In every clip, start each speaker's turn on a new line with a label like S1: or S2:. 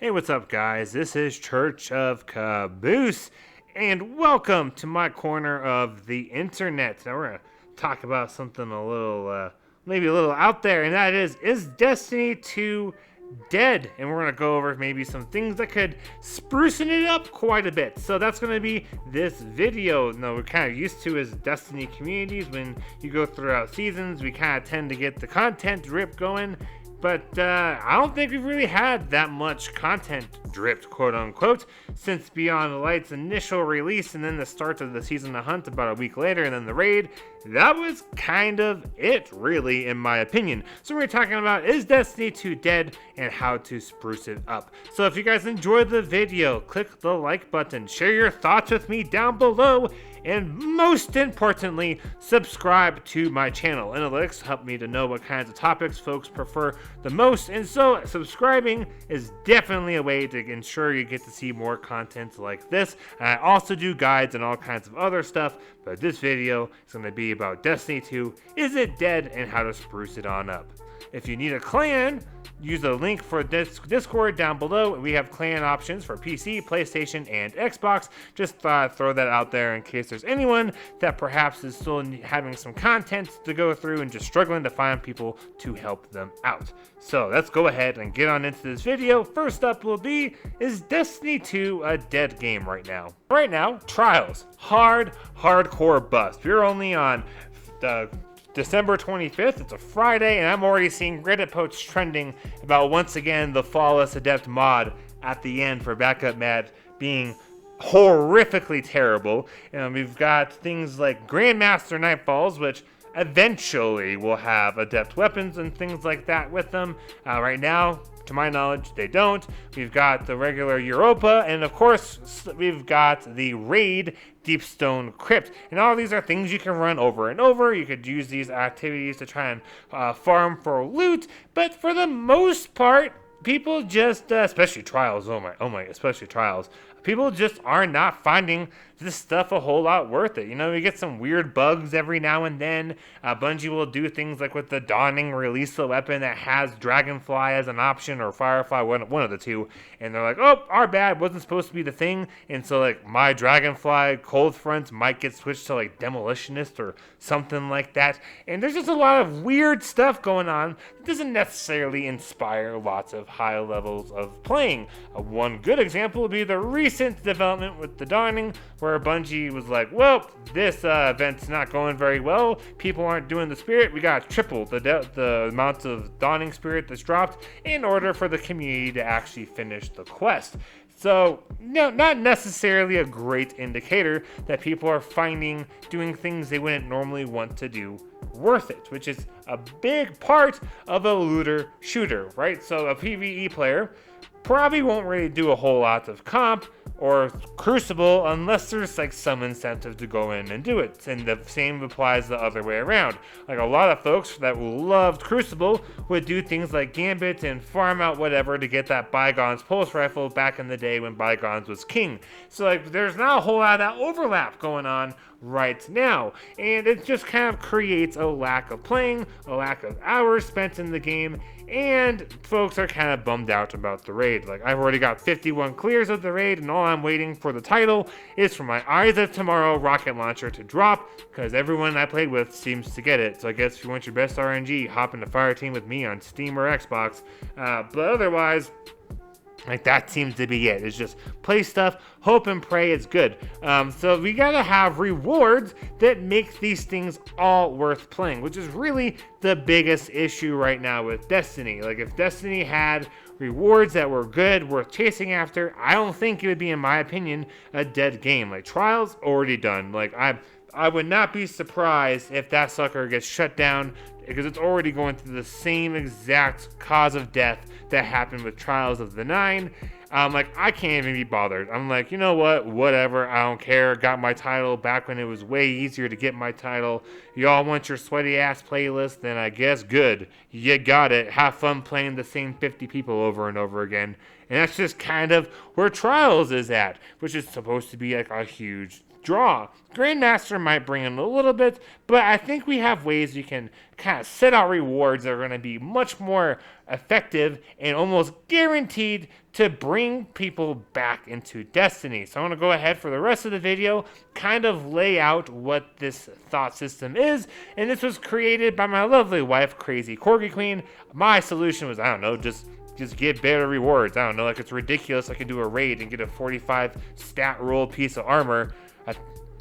S1: Hey, what's up, guys? This is Church of Caboose, and welcome to my corner of the internet. Now, we're going to talk about something maybe a little out there, and that is Destiny 2 dead? And we're going to go over maybe some things that could sprucing it up quite a bit. So that's going to be this video. Now, we're kind of used to as Destiny communities, when you go throughout seasons, we kind of tend to get the content drip going. But I don't think we've really had that much content dripped, quote unquote, since Beyond the Light's initial release and then the start of the Season of Hunt about a week later and then the raid. That was kind of it, really, in my opinion. So we're talking about, is Destiny 2 dead and how to spruce it up. So if you guys enjoyed the video, click the like button, share your thoughts with me down below, and most importantly, subscribe to my channel. Analytics help me to know what kinds of topics folks prefer the most, and so subscribing is definitely a way to ensure you get to see more content like this. And I also do guides and all kinds of other stuff, but this video is going to be about Destiny 2, is it dead, and how to spruce it on up. If you need a clan, use the link for Discord down below. We have clan options for PC, PlayStation, and Xbox. Just throw that out there in case there's anyone that perhaps is still having some content to go through and just struggling to find people to help them out. So let's go ahead and get on into this video. First up will be, is Destiny 2 a dead game right now? Right now, Trials. Hardcore bust. We're only on December 25th, it's a Friday, and I'm already seeing Reddit posts trending about, once again, the Flawless Adept mod at the end for backup mad being horrifically terrible. And we've got things like Grandmaster Nightfalls, which eventually will have Adept weapons and things like that with them. Right now, to my knowledge, they don't. We've got the regular Europa, and of course, we've got the Raid Deepstone Crypt. And all of these are things you can run over and over. You could use these activities to try and farm for loot, but for the most part, people just, especially Trials, especially Trials, people just are not finding this stuff a whole lot worth it. You know, we get some weird bugs every now and then. Bungie will do things like with the Dawning release a weapon that has Dragonfly as an option, or Firefly, one of the two, and they're like, oh, our bad, wasn't supposed to be the thing, and so like my Dragonfly Cold Front might get switched to like Demolitionist or something like that. And there's just a lot of weird stuff going on that doesn't necessarily inspire lots of high levels of playing. One good example would be the recent development with the Dawning, where Bungie was like, well, this event's not going very well. People aren't doing the spirit. We got triple the amount of Dawning spirit that's dropped in order for the community to actually finish the quest. So, no, not necessarily a great indicator that people are finding doing things they wouldn't normally want to do worth it, which is a big part of a looter shooter, right? So a PvE player probably won't really do a whole lot of comp or Crucible unless there's like some incentive to go in and do it. And the same applies the other way around. Like a lot of folks that loved Crucible would do things like Gambit and farm out whatever to get that Bygones pulse rifle back in the day when Bygones was king. So like there's not a whole lot of that overlap going on right now, and it just kind of creates a lack of playing, a lack of hours spent in the game, and folks are kind of bummed out about the raid. Like, I've already got 51 clears of the raid, and all I'm waiting for the title is for my Eyes of Tomorrow rocket launcher to drop, because everyone I played with seems to get it. So I guess if you want your best RNG, hop into Fireteam with me on Steam or Xbox. But otherwise, like, that seems to be it. It's just play stuff, hope and pray it's good. So we gotta have rewards that make these things all worth playing, which is really the biggest issue right now with Destiny. Like, if Destiny had rewards that were good, worth chasing after, I don't think it would be, in my opinion, a dead game. Like, Trials, already done. Like, I would not be surprised if that sucker gets shut down, because it's already going through the same exact cause of death that happened with Trials of the Nine. Like, I can't even be bothered. I'm like, you know what? Whatever. I don't care. Got my title back when it was way easier to get my title. Y'all want your sweaty ass playlist? Then I guess good. You got it. Have fun playing the same 50 people over and over again. And that's just kind of where Trials is at, which is supposed to be like a huge draw. Grandmaster might bring in a little bit, but I think we have ways we can kind of set out rewards that are going to be much more effective and almost guaranteed to bring people back into Destiny. So I'm going to go ahead for the rest of the video, kind of lay out what this thought system is, and this was created by my lovely wife, Crazy Corgi Queen. My solution was, I don't know, just get better rewards. I don't know, like it's ridiculous. I could do a raid and get a 45 stat roll piece of armor,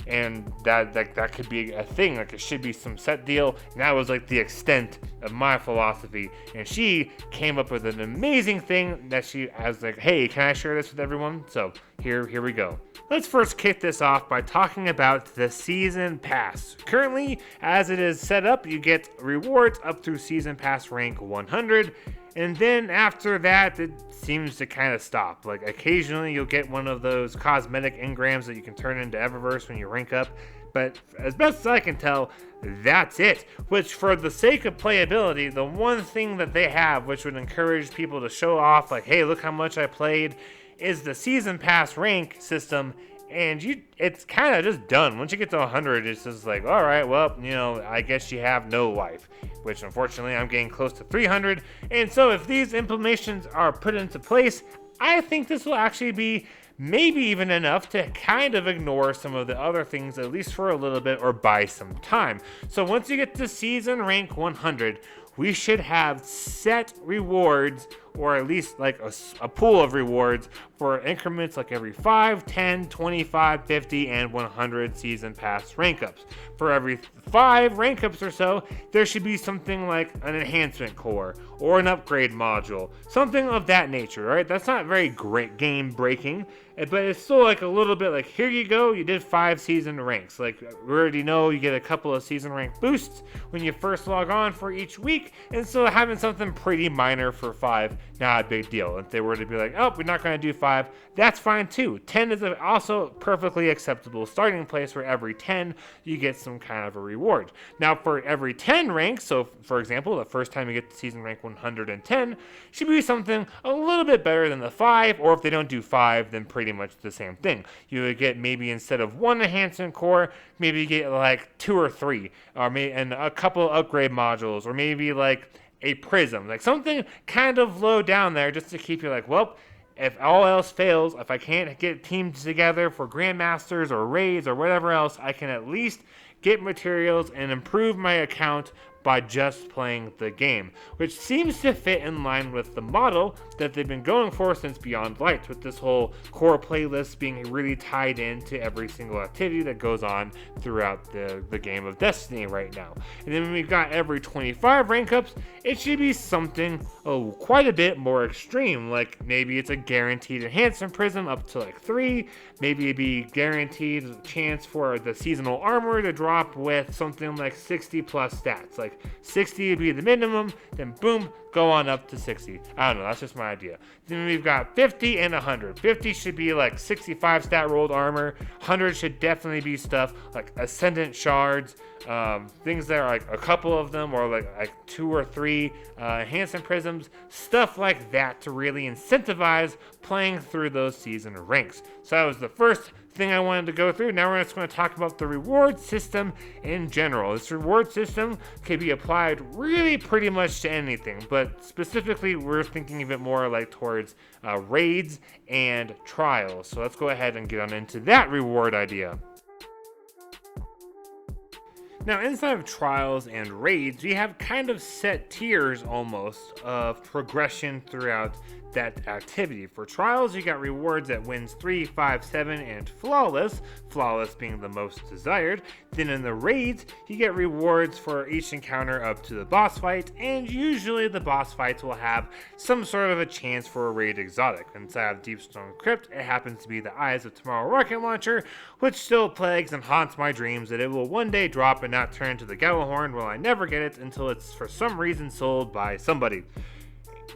S1: and that could be a thing. Like it should be some set deal. And that was like the extent of my philosophy. And she came up with an amazing thing that I was like, hey, can I share this with everyone? So here we go. Let's first kick this off by talking about the Season Pass. Currently, as it is set up, you get rewards up through Season Pass rank 100. And then after that, it seems to kind of stop. Like occasionally you'll get one of those cosmetic engrams that you can turn into Eververse when you rank up. But as best as I can tell, that's it. Which, for the sake of playability, the one thing that they have, which would encourage people to show off, like, hey, look how much I played, is the Season Pass rank system. And it's kind of just done. Once you get to 100, it's just like, all right, well, I guess you have no life. Which, unfortunately, I'm getting close to 300. And so if these implementations are put into place, I think this will actually be maybe even enough to kind of ignore some of the other things, at least for a little bit, or buy some time. So once you get to season rank 100, we should have set rewards, or at least like a pool of rewards for increments like every 5, 10, 25, 50, and 100 season pass rank ups. For every 5 rank ups or so, there should be something like an enhancement core or an upgrade module, something of that nature, right? That's not very great game breaking, but it's still like a little bit like, here you go, you did 5 season ranks. Like, we already know you get a couple of season rank boosts when you first log on for each week, and so having something pretty minor for 5, not a big deal. If they were to be like, oh, we're not going to do 5, that's fine too. 10 is also perfectly acceptable starting place where every 10 you get some kind of a reward. Now, for every 10 ranks, so for example, the first time you get to season rank 110 should be something a little bit better than the 5, or if they don't do 5, then pretty much the same thing. You would get, maybe instead of 1 enhancement core, maybe you get like 2 or 3, or maybe, and a couple upgrade modules, or maybe like a prism, like something kind of low down there, just to keep you like, well, if all else fails, if I can't get teams together for grandmasters or raids or whatever else, I can at least get materials and improve my account by just playing the game, which seems to fit in line with the model that they've been going for since Beyond Light, with this whole core playlist being really tied into every single activity that goes on throughout the game of Destiny right now. And then when we've got every 25 rank ups, it should be something quite a bit more extreme, like maybe it's a guaranteed enhancement prism up to like 3, maybe it'd be guaranteed chance for the seasonal armor to drop with something like 60 plus stats, like 60 would be the minimum, then boom, go on up to 60. I don't know, that's just my idea. Then we've got 50 and 100. 50 should be like 65 stat rolled armor. 100 should definitely be stuff like Ascendant Shards, things that are like a couple of them, or like 2 or 3 enhancement prisms, stuff like that to really incentivize playing through those season ranks. So that was the first thing I wanted to go through. Now we're just going to talk about the reward system in general. This reward system can be applied really pretty much to anything, but specifically we're thinking of it more like towards raids and trials. So let's go ahead and get on into that reward idea. Now, inside of trials and raids, we have kind of set tiers almost of progression throughout that activity. For trials, you got rewards at wins 3, 5, 7, and flawless being the most desired. Then in the raids, you get rewards for each encounter up to the boss fight, and usually the boss fights will have some sort of a chance for a raid exotic. Inside of Deepstone Crypt, it happens to be the Eyes of Tomorrow rocket launcher, which still plagues and haunts my dreams that it will one day drop and not turn into the Gallahorn. Well, I never get it until it's for some reason sold by somebody.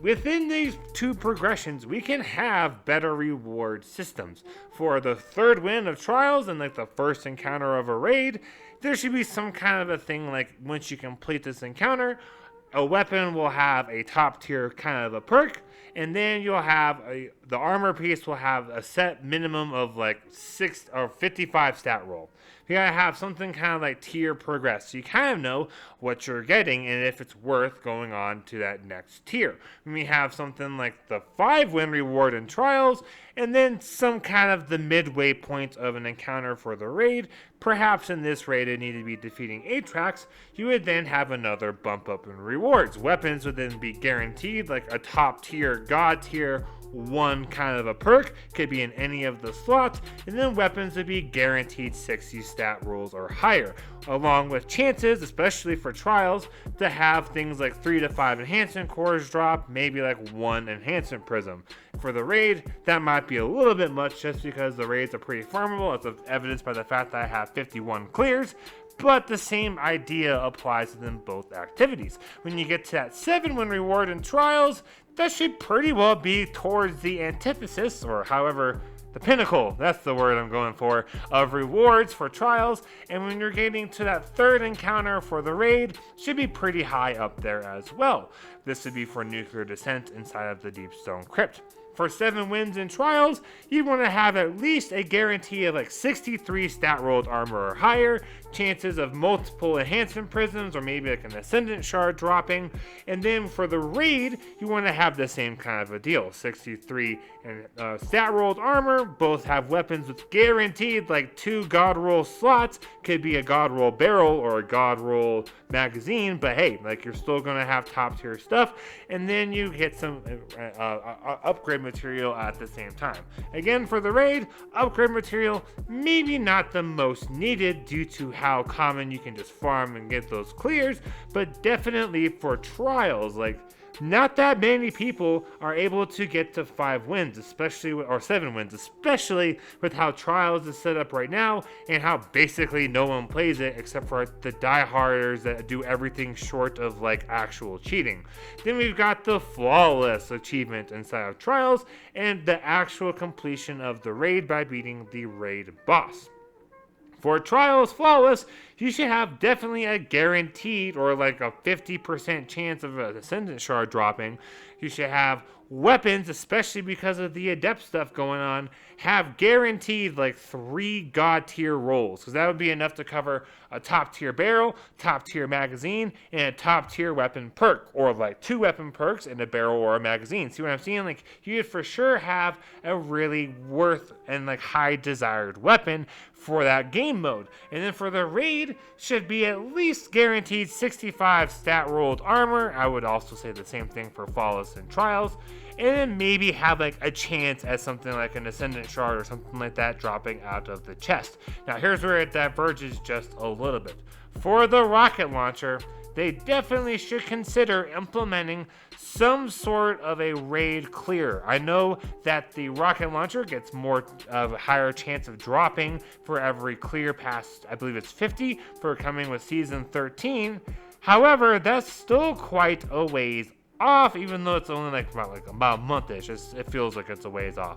S1: Within these 2 progressions, we can have better reward systems. For the 3rd win of trials and like the first encounter of a raid, there should be some kind of a thing like, once you complete this encounter, a weapon will have a top tier kind of a perk, and then you'll have the armor piece will have a set minimum of like 6 or 55 stat roll. You gotta have something kind of like tier progress, so you kind of know what you're getting and if it's worth going on to that next tier. We have something like the 5-win reward in trials, and then some kind of the midway point of an encounter for the raid. Perhaps in this raid it needed to be defeating Atrax. You would then have another bump up in rewards. Weapons would then be guaranteed, like a top tier, god tier, one kind of a perk, could be in any of the slots, and then weapons would be guaranteed 60 stat rolls or higher, along with chances, especially for trials, to have things like 3 to 5 enhancement cores drop, maybe like 1 enhancement prism. For the raid, that might be a little bit much just because the raids are pretty farmable, as evidenced by the fact that I have 51 clears, but the same idea applies to them both activities. When you get to that 7-win reward in trials, that should pretty well be towards the antithesis, or however, the pinnacle, that's the word I'm going for, of rewards for trials, and when you're getting to that 3rd encounter for the raid, should be pretty high up there as well. This would be for nuclear descent inside of the Deepstone Crypt. For 7 wins in trials, you'd want to have at least a guarantee of like 63 stat rolled armor or higher, chances of multiple enhancement prisms or maybe like an ascendant shard dropping, and then for the raid, you want to have the same kind of a deal. 63 and stat rolled armor, both have weapons with guaranteed like 2 god roll slots, could be a god roll barrel or a god roll magazine, but hey, like you're still going to have top tier stuff, and then you get some upgrade material at the same time. Again, for the raid, upgrade material maybe not the most needed due to how common you can just farm and get those clears, but definitely for trials, like not that many people are able to get to 5 wins, especially or 7 wins, especially with how trials is set up right now and how basically no one plays it except for the dieharders that do everything short of like actual cheating. Then we've got the flawless achievement inside of trials and the actual completion of the raid by beating the raid boss. For trials flawless, you should have definitely a guaranteed or like a 50% chance of an ascendant shard dropping. You should have weapons, especially because of the adept stuff going on, have guaranteed like 3 god tier rolls, because that would be enough to cover a top tier barrel, top tier magazine, and a top tier weapon perk, or like 2 weapon perks and a barrel or a magazine. See what I'm saying? Like you would for sure have a really worth and like high desired weapon for that game mode. And then for the raid, should be at least guaranteed 65 stat rolled armor. I would also say the same thing for flawless and trials. And then maybe have like a chance at something like an ascendant shard or something like that dropping out of the chest. Now here's where it diverges just a little bit. For the rocket launcher, they definitely should consider implementing some sort of a raid clear. I know that the rocket launcher gets more of a higher chance of dropping for every clear past, I believe it's 50 for coming with season 13. However, that's still quite a ways off, even though it's only like about a month-ish. It feels like it's a ways off.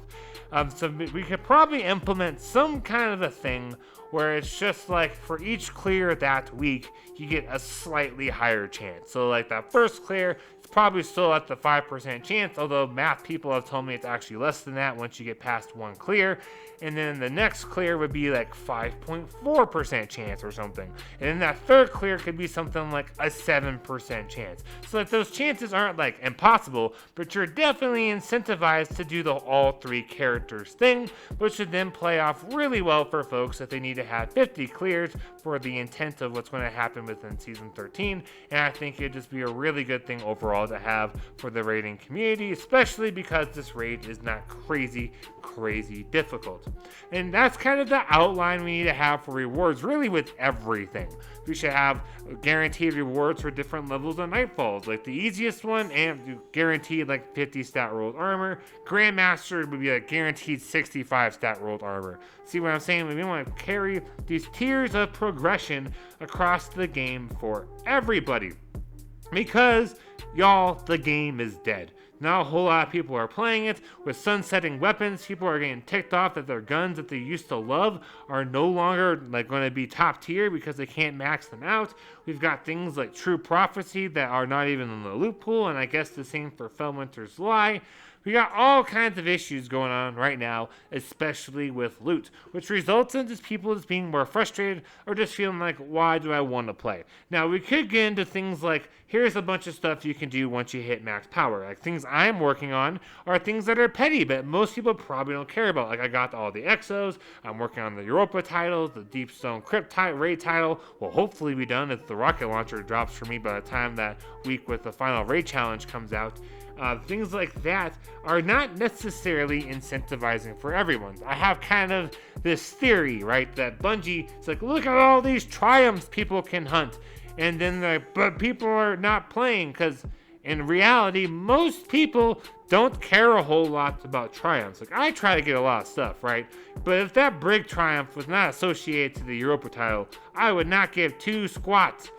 S1: So we could probably implement some kind of a thing where it's just like for each clear that week, you get a slightly higher chance. So like that first clear, it's probably still at the 5% chance, although math people have told me it's actually less than that once you get past 1 clear. And then the next clear would be like 5.4% chance or something. And then that third clear could be something like a 7% chance. So like those chances aren't like impossible, but you're definitely incentivized to do the all 3 characters thing, which should then play off really well for folks if they need to have 50 clears for the intent of what's going to happen within season 13. And I think it'd just be a really good thing overall to have for the raiding community, especially because this raid is not crazy difficult. And that's kind of the outline we need to have for rewards, really with everything. We should have guaranteed rewards for different levels of Nightfalls, like the easiest one, and guaranteed like 50 stat rolled armor. Grandmaster would be like guaranteed 65 stat rolled armor. See what I'm saying? We want to carry these tiers of progression across the game for everybody. Because, y'all, the game is dead. Not a whole lot of people are playing it. With sunsetting weapons, people are getting ticked off that their guns that they used to love are no longer like going to be top tier because they can't max them out. We've got things like True Prophecy that are not even in the loot pool, and I guess the same for Felwinter's Lie. We got all kinds of issues going on right now, especially with loot, which results in just people just being more frustrated or just feeling like, why do I want to play? Now, we could get into things like, here's a bunch of stuff you can do once you hit max power. Like, things I'm working on are things that are petty, but most people probably don't care about. Like, I got all the exos, I'm working on the Europa titles, the Deep Stone Crypt raid title will hopefully be done if the rocket launcher drops for me by the time that week with the final raid challenge comes out. Things like that are not necessarily incentivizing for everyone. I have kind of this theory, right, that Bungie is like, look at all these triumphs people can hunt. And then they're like, but people are not playing because in reality, most people don't care a whole lot about triumphs. Like, I try to get a lot of stuff, right? But if that Brig triumph was not associated to the Europa title, I would not give two squawks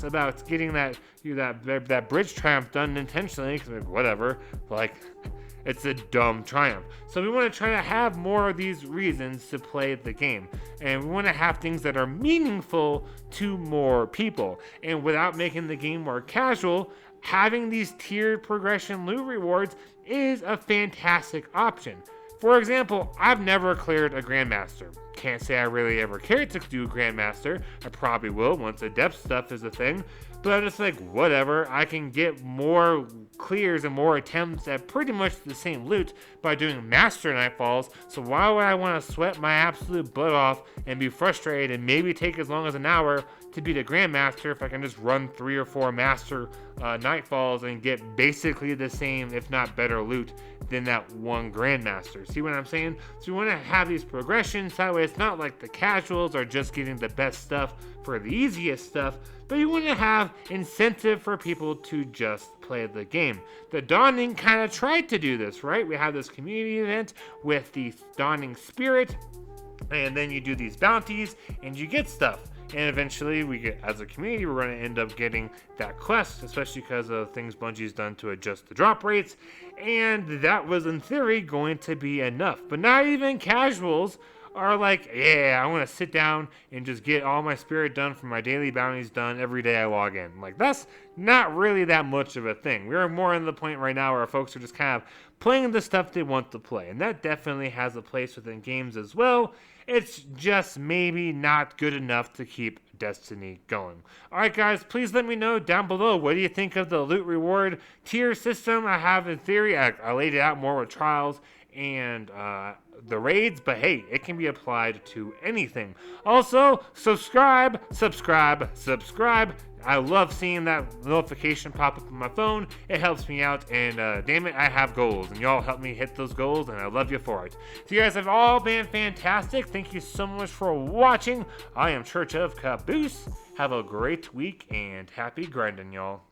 S1: about getting that bridge triumph done intentionally, because whatever, like, it's a dumb triumph. So we want to try to have more of these reasons to play the game, and we want to have things that are meaningful to more people, and without making the game more casual, having these tiered progression loot rewards is a fantastic option. For example, I've never cleared a Grandmaster. Can't say I really ever cared to do Grandmaster. I probably will once the depth stuff is a thing. But I'm just like, whatever. I can get more clears and more attempts at pretty much the same loot by doing Master Nightfalls. So why would I want to sweat my absolute butt off and be frustrated and maybe take as long as an hour to beat a Grandmaster if I can just run 3 or 4 Master Nightfalls and get basically the same, if not better loot than that one Grandmaster. See what I'm saying? So we want to have these progressions. That way it's not like the casuals are just getting the best stuff for the easiest stuff, but you want to have incentive for people to just play the game. The Dawning kind of tried to do this, right? We have this community event with the Dawning Spirit, and then you do these bounties and you get stuff. And eventually, we get, as a community, we're going to end up getting that quest, especially because of things Bungie's done to adjust the drop rates. And that was, in theory, going to be enough. But not even casuals are like, yeah, I want to sit down and just get all my spirit done for my daily bounties done every day I log in. Like, that's not really that much of a thing. We're more in the point right now where folks are just kind of playing the stuff they want to play. And that definitely has a place within games as well. It's just maybe not good enough to keep Destiny going. Alright guys, please let me know down below, what do you think of the loot reward tier system I have in theory? I laid it out more with trials and the raids, but hey, it can be applied to anything. Also, subscribe. I love seeing that notification pop up on my phone. It helps me out, and damn it, I have goals, and y'all help me hit those goals, and I love you for it. So you guys have all been fantastic. Thank you so much for watching. I am Church of Caboose. Have a great week, and happy grinding, y'all.